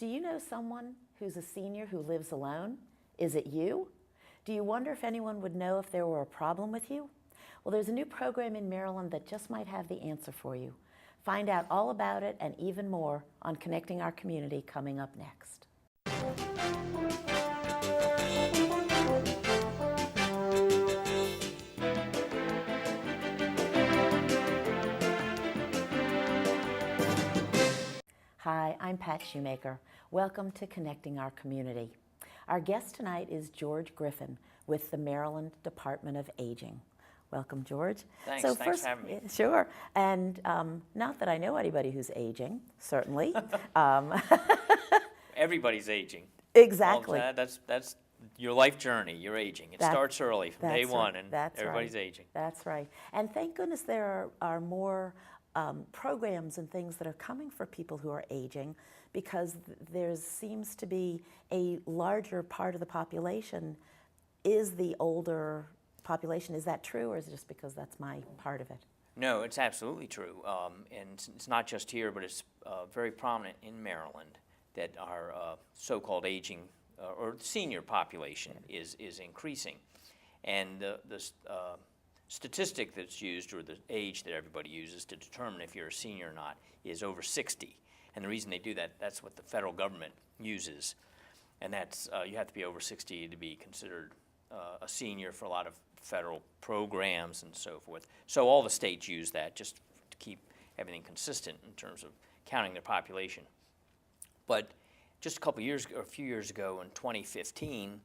Do you know someone who's a senior who lives alone? Is it you? Do you wonder if anyone would know if there were a problem with you? Well, there's a new program in Maryland that just might have the answer for you. Find out all about it and even more on Connecting Our Community coming up next. Hi, I'm Pat Shoemaker. Welcome to Connecting Our Community. Our guest tonight is George Griffin with the Maryland Department of Aging. Welcome, George. Thanks, thanks for having me. Sure, and not that I know anybody who's aging, certainly. Everybody's aging. Exactly. Well, that's your life journey, you're aging. It starts early from day one, and everybody's aging. That's right. And thank goodness there are more programs and things that are coming for people who are aging, because there seems to be a larger part of the population is the older population. Is that true, or is it just because that's my part of it? No, it's absolutely true. And it's not just here, but it's very prominent in Maryland that our so-called aging or senior population is increasing. And the statistic that's used, or the age that everybody uses to determine if you're a senior or not, is over 60. And the reason they do that, that's what the federal government uses. And that's, you have to be over 60 to be considered a senior for a lot of federal programs and so forth. So all the states use that just to keep everything consistent in terms of counting their population. But just a few years ago in 2015,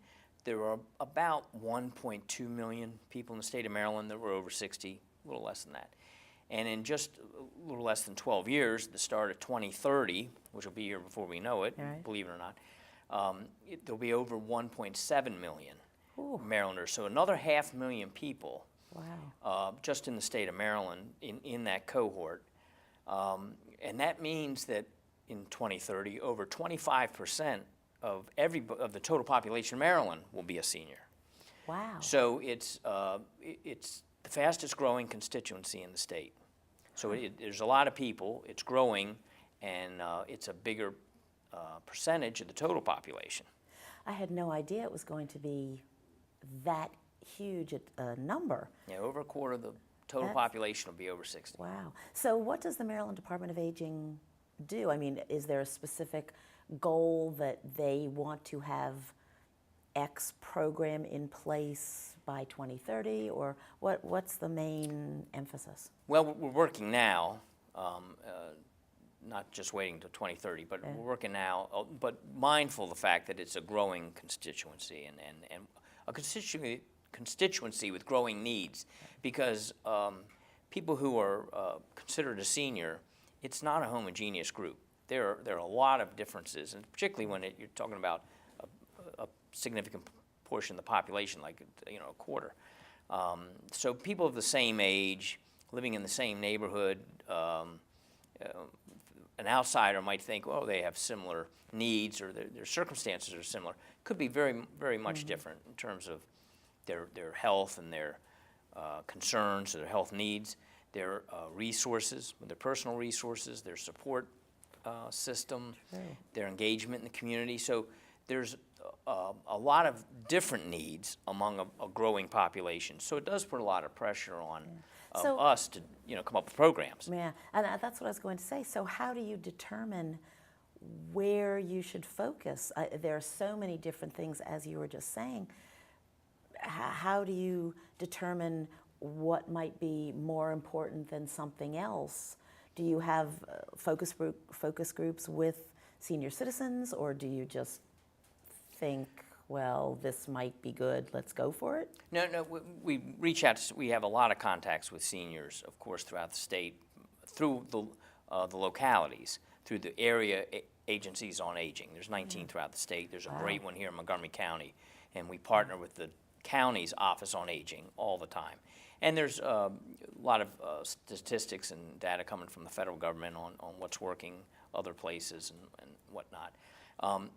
there were about 1.2 million people in the state of Maryland that were over 60, a little less than that. And in just a little less than 12 years, the start of 2030, which will be here before we know it, right, believe it or not, there'll be over 1.7 million Marylanders. So another 500,000 people, wow, just in the state of Maryland in that cohort. And that means that in 2030, over 25% of the total population of Maryland will be a senior. Wow. So it's the fastest growing constituency in the state. So there's a lot of people, it's growing, and it's a bigger percentage of the total population. I had no idea it was going to be that huge a number. Yeah, over a quarter of the total population will be over 60. Wow. So what does the Maryland Department of Aging do? I mean, is there a specific goal that they want to have X program in place by 2030, or what's the main emphasis? Well, we're working now, not just waiting until 2030, but we're working now, but mindful of the fact that it's a growing constituency and a constituency with growing needs, because people who are considered a senior, it's not a homogeneous group. There are a lot of differences, and particularly when you're talking about a significant portion of the population, like a quarter. So people of the same age, living in the same neighborhood, an outsider might think, well, they have similar needs, or their circumstances are similar. Could be very, very much different in terms of their health and their concerns, or their health needs, their resources, their personal resources, their support system, their engagement in the community. So there's a lot of different needs among a growing population. So it does put a lot of pressure on us to come up with programs. Yeah, and that's what I was going to say. So how do you determine where you should focus? There are so many different things, as you were just saying. How do you determine what might be more important than something else? Do you have focus groups with senior citizens, or do you just think, well, this might be good, let's go for it? No, we reach out. We have a lot of contacts with seniors, of course, throughout the state, through the localities, through the area agencies on aging. There's 19 throughout the state. There's a great one here in Montgomery County, and we partner with the county's Office on Aging all the time. And there's a lot of statistics and data coming from the federal government on what's working other places and whatnot.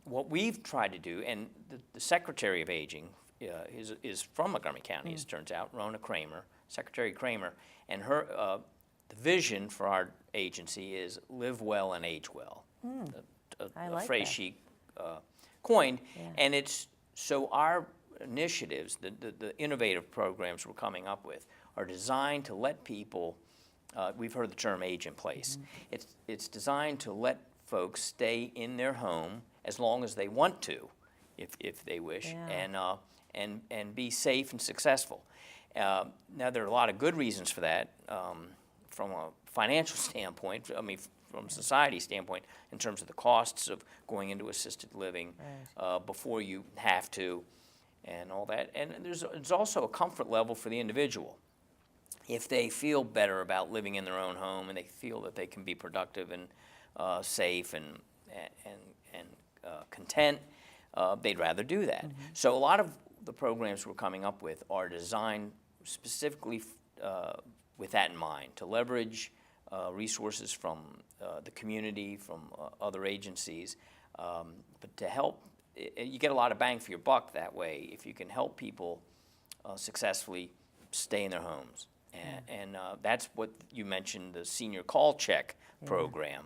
What we've tried to do, and the Secretary of Aging is from Montgomery County, as it turns out, Rona Kramer, Secretary Kramer, and her the vision for our agency is live well and age well. I a like phrase that. she coined. Yeah. And it's so our initiatives, the innovative programs we're coming up with, are designed to let people. We've heard the term age in place. Mm-hmm. It's designed to let folks stay in their home as long as they want to, if they wish, Yeah. and be safe and successful. Now there are a lot of good reasons for that, from a financial standpoint. I mean, from a society standpoint, in terms of the costs of going into assisted living before you have to, and all that. And there's also a comfort level for the individual. If they feel better about living in their own home and they feel that they can be productive and safe and content, they'd rather do that. So a lot of the programs we're coming up with are designed specifically with that in mind, to leverage resources from the community, from other agencies, but to help. You get a lot of bang for your buck that way if you can help people successfully stay in their homes. And that's what you mentioned, the senior call check program,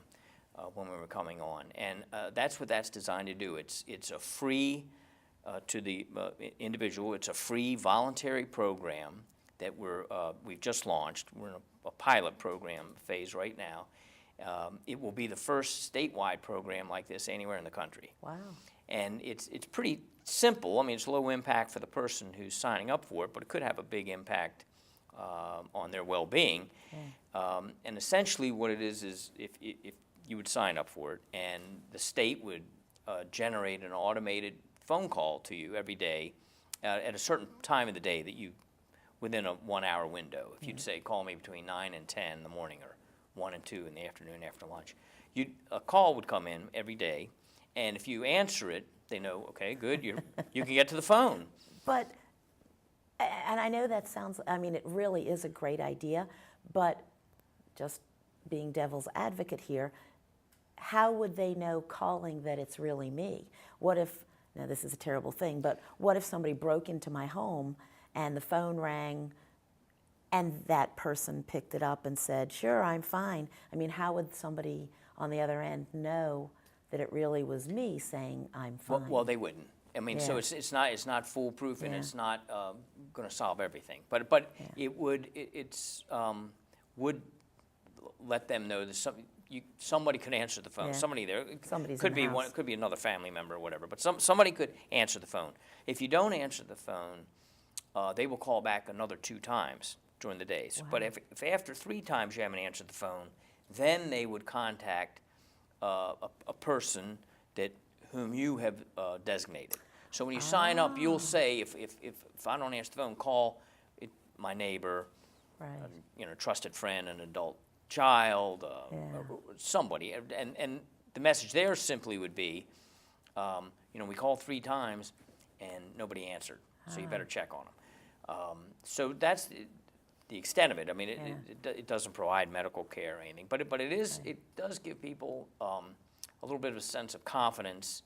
when we were coming on. And that's what that's designed to do. It's a free, to the individual, it's a free voluntary program that we've just launched. We're in a pilot program phase right now. It will be the first statewide program like this anywhere in the country. Wow. And it's pretty simple. I mean, it's low impact for the person who's signing up for it, but it could have a big impact on their well-being. And essentially what it is if you would sign up for it, and the state would generate an automated phone call to you every day at a certain time of the day that you, within a 1 hour window. If you'd say, call me between 9 and 10 in the morning, or 1 and 2 in the afternoon after lunch, a call would come in every day, and if you answer it, they know, okay, good, you can get to the phone. But, and I know that sounds, I mean, it really is a great idea, but just being devil's advocate here, how would they know calling that it's really me? What if, now this is a terrible thing, but what if somebody broke into my home and the phone rang and that person picked it up and said, sure, I'm fine? I mean, how would somebody on the other end know that it really was me saying I'm fine? Well, they wouldn't. I mean, so Yeah. it's not foolproof, and Yeah. it's not going to solve everything. But Yeah. it would would let them know that somebody could answer the phone. Yeah. Somebody there. Somebody's could in the be house. could be another family member or whatever. But somebody could answer the phone. If you don't answer the phone, they will call back another 2 times during the days. But Wow. if after 3 times you haven't answered the phone, then they would contact a person whom you have designated. So when you sign up, you'll say, if I don't answer the phone, call my neighbor, Right. Trusted friend, an adult child, Yeah. somebody. And the message there simply would be, we called 3 times and nobody answered, so you better check on them. So that's the extent of it. I mean, it doesn't provide medical care or anything, but it does give people a little bit of a sense of confidence.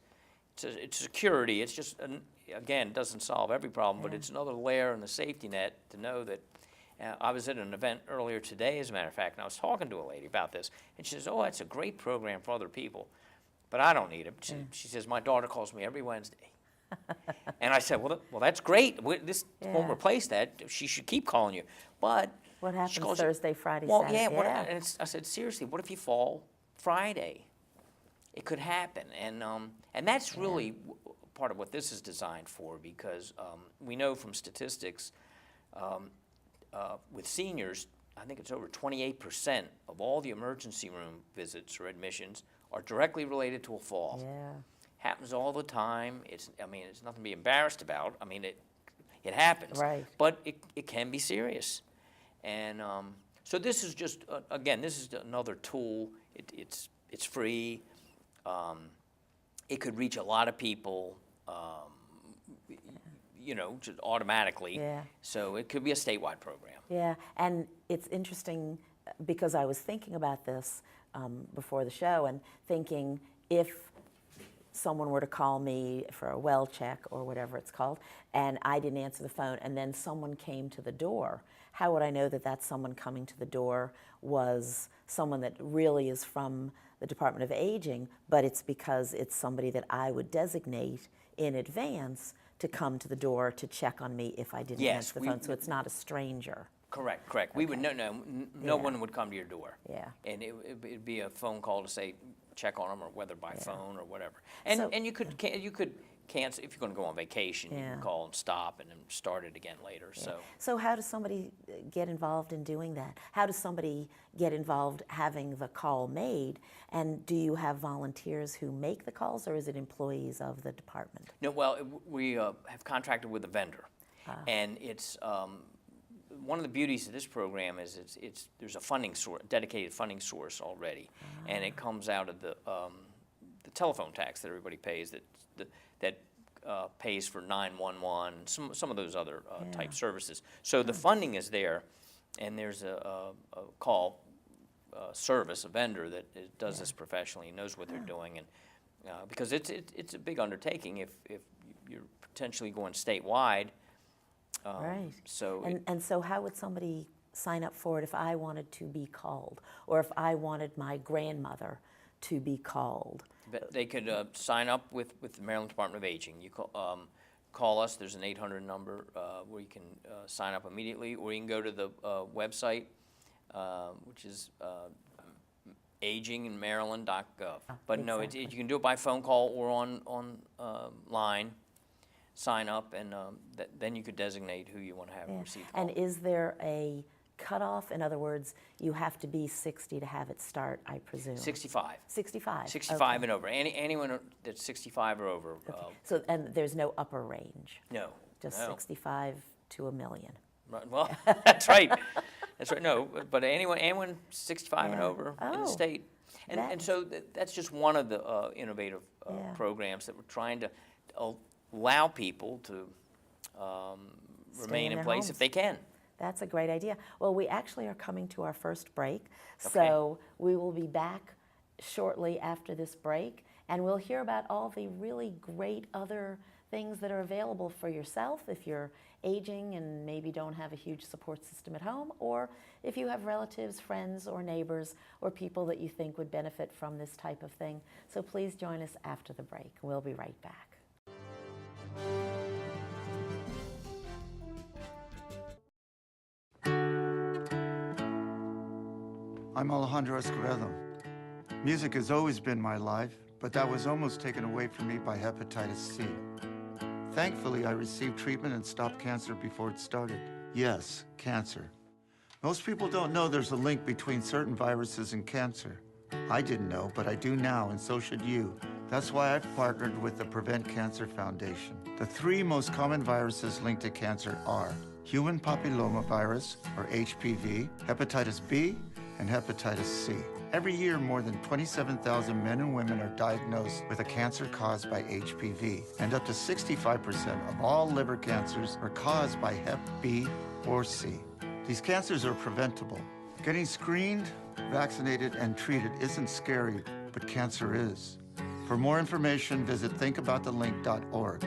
It's security. It's just, again, it doesn't solve every problem, but it's another layer in the safety net to know that. I was at an event earlier today, as a matter of fact, and I was talking to a lady about this, and she says, oh, that's a great program for other people, but I don't need it. She says, my daughter calls me every Wednesday. And I said, well, that's great. This won't Yeah. replace that. She should keep calling you. But What she happens calls you- Thursday, Friday, Well, Saturday? yeah. I said, seriously, what if you fall Friday? It could happen. And that's really part of what this is designed for, because we know from statistics, with seniors, I think it's over 28% of all the emergency room visits or admissions are directly related to a fall. Yeah. Happens all the time. It's nothing to be embarrassed about. I mean, it happens. Right. But it can be serious. And so this is just, again, this is another tool. It's free. It could reach a lot of people, just automatically. Yeah. So it could be a statewide program. Yeah, and it's interesting because I was thinking about this before the show and thinking if someone were to call me for a well check or whatever it's called, and I didn't answer the phone, and then someone came to the door, how would I know that that someone coming to the door was someone that really is from the Department of Aging, but it's because it's somebody that I would designate in advance to come to the door to check on me if I didn't Yes, answer the phone, so it's not a stranger. Correct. We would, no Yeah. one would come to your door. Yeah. And it'd be a phone call to say, check on them, or whether by phone or whatever. So- And you could cancel, if you're gonna go on vacation, you Yeah. can call and stop and then start it again later, so. So how does somebody get involved in doing that? How does somebody get involved having the call made? And do you have volunteers who make the calls, or is it employees of the department? No, well, we have contracted with a vendor. And it's, one of the beauties of this program is there's a funding source, dedicated funding source already. And it comes out of the telephone tax that everybody pays, that pays for 911, some of those other type services. So the funding is there, and there's a call service, a vendor that does this professionally, knows what they're doing, and because it's a big undertaking if you're potentially going statewide. Right. So And so how would somebody sign up for it if I wanted to be called, or if I wanted my grandmother to be called? they could sign up with the Maryland Department of Aging. You call us. There's an 800 number where you can sign up immediately, or you can go to the website, which is aginginmaryland.gov. But no, exactly. you can do it by phone call or on line. Sign up, and then you could designate who you want to have receive the call. And is there a cutoff? In other words, you have to be 60 to have it start, I presume? 65. 65? 65 Okay. and over. Anyone that's 65 or over. So, and there's no upper range? No. Just no. 65 to $1 million? Right, well, that's right. That's right. No, but anyone 65 and Yeah. over in Oh, the state. And so that's just one of the innovative Yeah. programs that we're trying to allow people to remain in in their place homes. if they can. That's a great idea. Well, we actually are coming to our first break, so we will be back shortly after this break, and we'll hear about all the really great other things that are available for yourself if you're aging and maybe don't have a huge support system at home, or if you have relatives, friends, or neighbors, or people that you think would benefit from this type of thing. So please join us after the break. We'll be right back. I'm Alejandro Escobedo. Music has always been my life, but that was almost taken away from me by hepatitis C. Thankfully, I received treatment and stopped cancer before it started. Yes, cancer. Most people don't know there's a link between certain viruses and cancer. I didn't know, but I do now, and so should you. That's why I've partnered with the Prevent Cancer Foundation. The 3 most common viruses linked to cancer are human papillomavirus, or HPV, hepatitis B, and hepatitis C. Every year, more than 27,000 men and women are diagnosed with a cancer caused by HPV, and up to 65% of all liver cancers are caused by Hep B or C. These cancers are preventable. Getting screened, vaccinated, and treated isn't scary, but cancer is. For more information, visit thinkaboutthelink.org.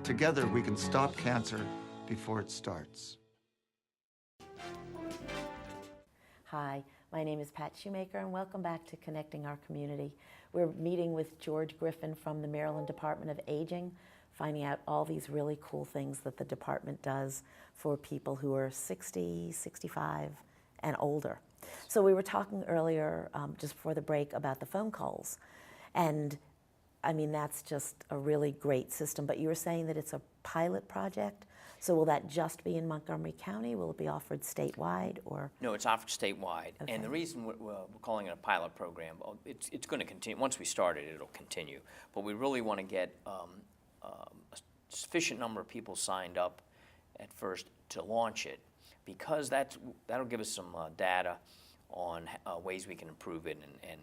Together, we can stop cancer before it starts. Hi, my name is Pat Shoemaker, and welcome back to Connecting Our Community. We're meeting with George Griffin from the Maryland Department of Aging, finding out all these really cool things that the department does for people who are 60, 65, and older. So we were talking earlier, just before the break, about the phone calls. And I mean, that's just a really great system, but you were saying that it's a pilot project? So will that just be in Montgomery County? Will it be offered statewide, or? No, it's offered statewide. Okay. And the reason we're calling it a pilot program, it's going to continue. Once we start it, it'll continue. But we really want to get a sufficient number of people signed up at first to launch it, because that'll give us some data on ways we can improve it, and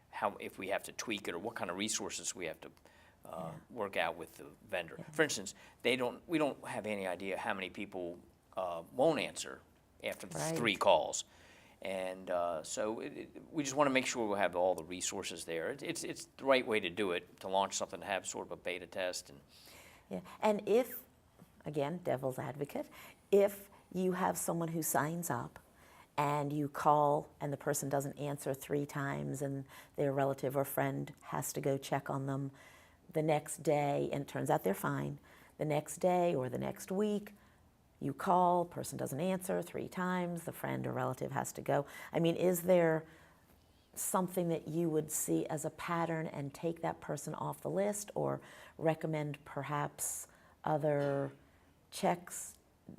how, if we have to tweak it, or what kind of resources we have to work out with the vendor. For instance, we don't have any idea how many people won't answer after the Right. 3 calls. And so we just want to make sure we'll have all the resources there. It's the right way to do it, to launch something, to have sort of a beta test. And Yeah, and if, again, devil's advocate, if you have someone who signs up and you call and the person doesn't answer 3 times and their relative or friend has to go check on them the next day and it turns out they're fine. The next day or the next week, you call, person doesn't answer 3 times, the friend or relative has to go. I mean, is there something that you would see as a pattern and take that person off the list, or recommend perhaps other checks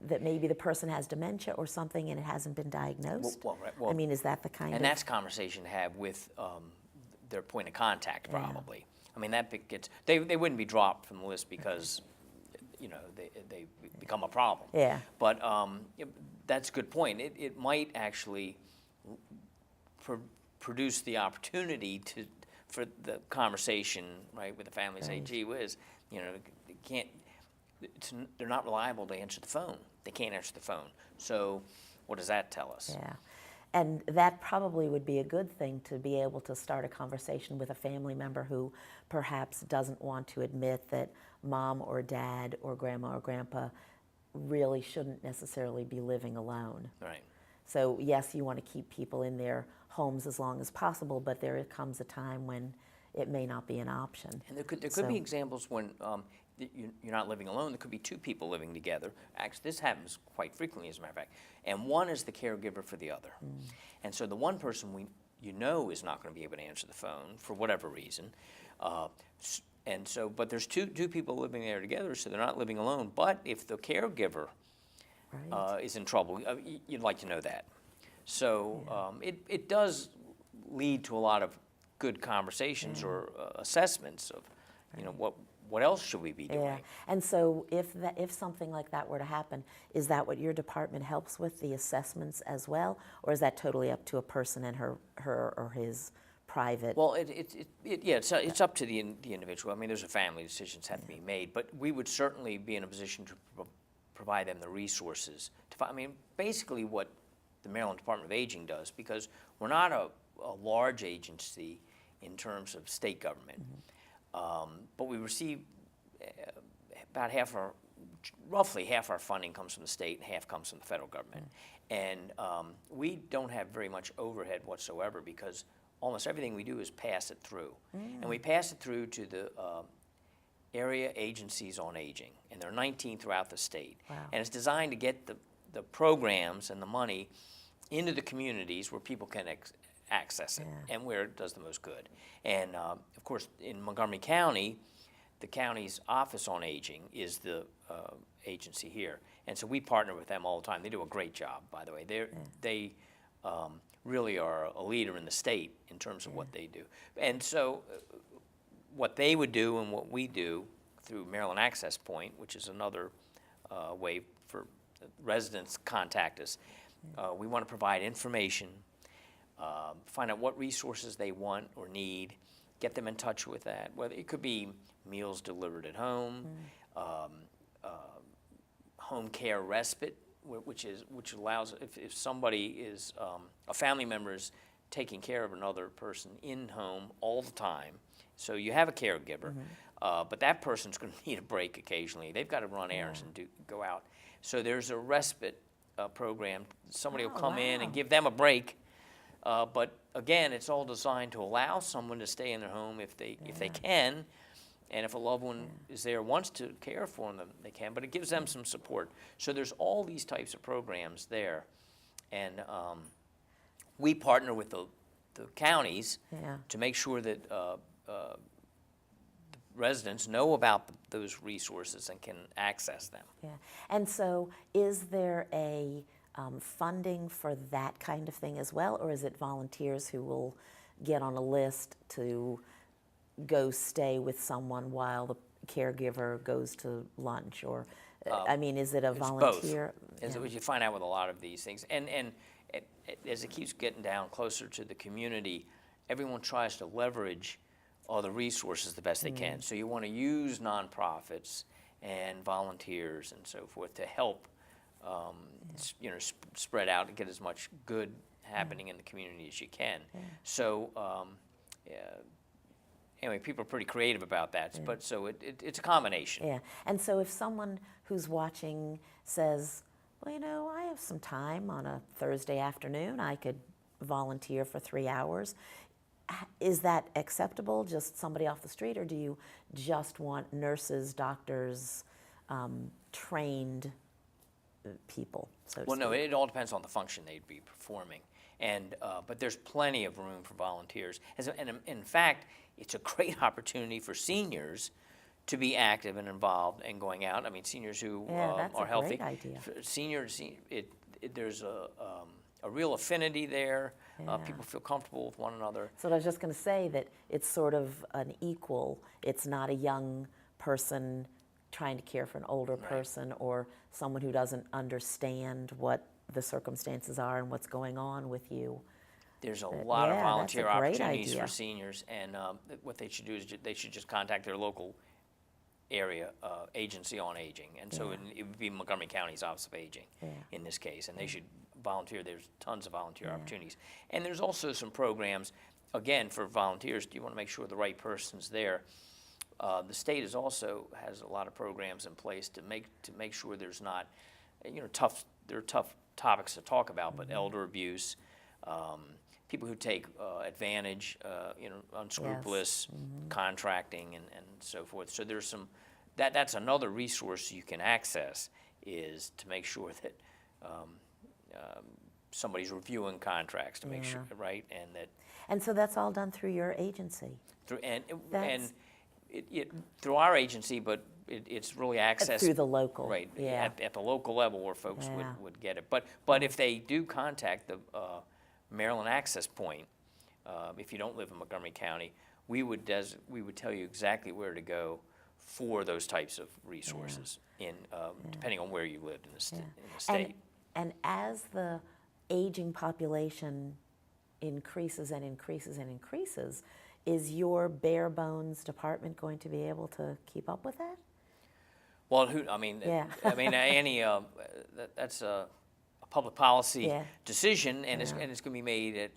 that maybe the person has dementia or something and it hasn't been diagnosed? Right, I mean, is that the kind and of... that's a conversation to have with their point of contact, probably. I mean, that gets, they wouldn't be dropped from the list because, you know, they become a problem. Yeah. But that's a good point. It might actually produce the opportunity for the conversation, right, with the family, say, gee whiz, you know, they're not reliable to answer the phone. They can't answer the phone. So what does that tell us? Yeah. And that probably would be a good thing, to be able to start a conversation with a family member who perhaps doesn't want to admit that mom or dad or grandma or grandpa really shouldn't necessarily be living alone. Right. So yes, you want to keep people in their homes as long as possible, but there comes a time when it may not be an option. And there could be So- examples when you're not living alone. There could be 2 people living together. Actually, this happens quite frequently, as a matter of fact. And one is the caregiver for the other. And so the one person you know is not going to be able to answer the phone for whatever reason. And so, but there's two people living there together, so they're not living alone. But if the caregiver Right. is in trouble, you'd like to know that. So it does lead to a lot of good conversations or assessments of, you know, what else should we be doing? Yeah, and so if something like that were to happen, is that what your department helps with, the assessments as well, or is that totally up to a person and her or his private? Well, it's up to the individual. I mean, there's a family, decisions have to be made, but we would certainly be in a position to provide them the resources to find. I mean, basically what the Maryland Department of Aging does, because we're not a large agency in terms of state government. But we receive about roughly half our funding comes from the state and half comes from the federal government. And we don't have very much overhead whatsoever, because almost everything we do is pass it through. And we pass it through to the area agencies on aging, and there are 19 throughout the state. Wow. And it's designed to get the programs and the money into the communities where people can access it and where it does the most good. And of course, in Montgomery County, the county's Office on Aging is the agency here. And so we partner with them all the time. They do a great job, by the way. They really are a leader in the state in terms of what they do. And so what they would do and what we do through Maryland Access Point, which is another way for residents to contact us, we want to provide information, find out what resources they want or need, get them in touch with that. Whether it could be meals delivered at home, home care respite, which allows, if somebody is a family member is taking care of another person in home all the time, so you have a caregiver, but that person's going to need a break occasionally. They've got to run errands and go out. So there's a respite program. Somebody will come in and give them a break. But again, it's all designed to allow someone to stay in their home if they can, and if a loved one is there, wants to care for them, they can. But it gives them some support. So there's all these types of programs there, and we partner with the counties to make sure that the residents know about those resources and can access them. Yeah, and so is there a funding for that kind of thing as well, or is it volunteers who will get on a list to go stay with someone while the caregiver goes to lunch, or I mean, is it a volunteer? Both. As you find out with a lot of these things, and as it keeps getting down closer to the community, everyone tries to leverage all the resources the best they can. So you want to use nonprofits and volunteers and so forth to help spread out and get as much good happening in the community as you can. So anyway, people are pretty creative about that, but so it's a combination. Yeah, and so if someone who's watching says, well, you know, I have some time on a Thursday afternoon. I could volunteer for 3 hours. Is that acceptable, just somebody off the street, or do you just want nurses, doctors, trained people, so to Well, no, speak? it all depends on the function they'd be performing. But there's plenty of room for volunteers. And in fact, it's a great opportunity for seniors to be active and involved and going out. I mean, seniors who Yeah, that's are a healthy. great idea. Seniors, there's a real affinity there. Yeah. People feel comfortable with one another. So I was just going to say that it's sort of an equal. It's not a young person trying to care for an older person or someone who doesn't understand what the circumstances are and what's going on with you. There's a lot of yeah, volunteer that's a great opportunities idea. for seniors, and what they should do is they should just contact their local area agency on aging, and so it would be Montgomery County's Office of Aging in this case, and they should volunteer. There's tons of volunteer opportunities, and there's also some programs, again, for volunteers. You want to make sure the right person's there. The state has a lot of programs in place to make sure there's not, there are tough topics to talk about, but elder abuse, people who take advantage, unscrupulous contracting and so forth. So there's that's another resource you can access, is to make sure that somebody's reviewing contracts to make sure, right, and that And so that's all done through your agency. through That's- through our agency, but it's really accessed Through the local. right Yeah. at the local level where folks Yeah. would get it. But if they do contact the Maryland Access Point, if you don't live in Montgomery County, we would tell you exactly where to go for those types of resources depending on where you lived in the state. And as the aging population increases and increases and increases, is your bare bones department going to be able to keep up with that? Well, Yeah. that's a public policy Yeah. decision, and it's going to be made at,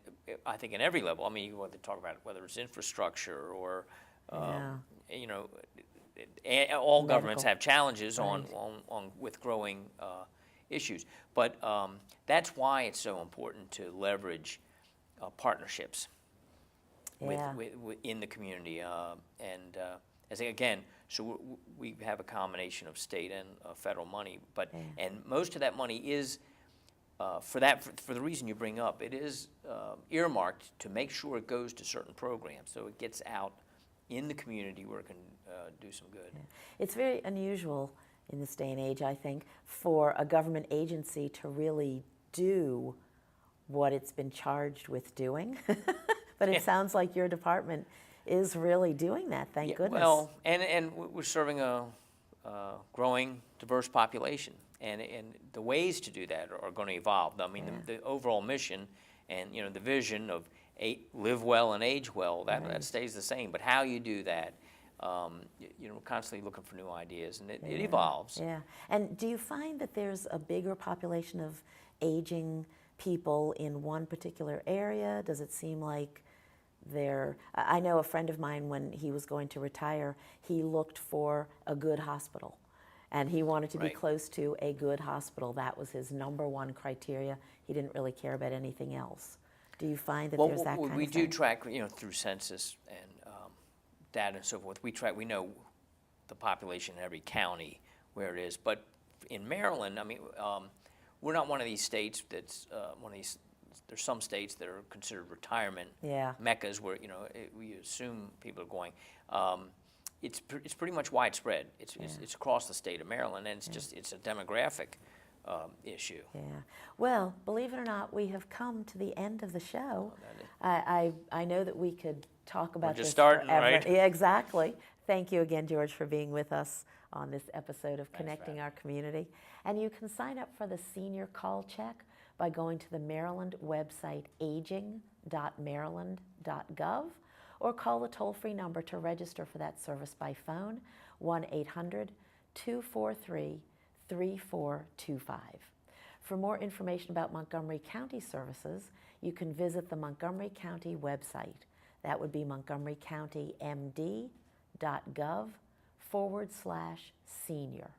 I think, in every level. I mean, you want to talk about whether it's infrastructure or, all governments Medical. have challenges on with growing issues. But that's why it's so important to leverage partnerships Yeah. in the community. So we have a combination of state and federal money, and most of that money is for the reason you bring up. It is earmarked to make sure it goes to certain programs, so it gets out in the community where it can do some good. It's very unusual in this day and age, I think, for a government agency to really do what it's been charged with doing. But it sounds like your department is really doing that, thank goodness. Well, and we're serving a growing, diverse population, and the ways to do that are going to evolve. I mean, the overall mission and the vision of live well and age well, that stays the same. But how you do that, we're constantly looking for new ideas, and it evolves. Yeah. And do you find that there's a bigger population of aging people in one particular area? Does it seem like I know a friend of mine, when he was going to retire, he looked for a good hospital. And he wanted to be Right. close to a good hospital. That was his number one criteria. He didn't really care about anything else. Do you find that there's that kind we of do thing? track, through census and data and so forth. We know the population in every county where it is. But in Maryland, I mean, we're not one of these states that's one of these. There's some states that are considered retirement meccas where we assume people are going. It's pretty much widespread. It's across the state of Maryland, and it's a demographic issue. Yeah. Well, believe it or not, we have come to the end of the show. I know that we could talk about just this starting, forever. right? Yeah, exactly. Thank you again, George, for being with us on this episode of Connecting Our Community. And you can sign up for the Senior Call Check by going to the Maryland website, aging.maryland.gov, or call the toll-free number to register for that service by phone, 1-800-243-3425. For more information about Montgomery County services, you can visit the Montgomery County website. That would be montgomerycountymd.gov/senior,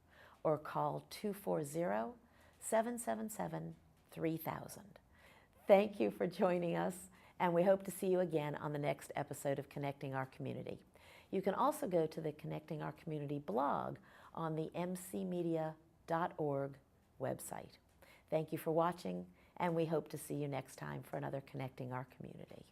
or call 777-3000. Thank you for joining us, and we hope to see you again on the next episode of Connecting Our Community. You can also go to the Connecting Our Community blog on the mcmedia.org website. Thank you for watching, and we hope to see you next time for another Connecting Our Community.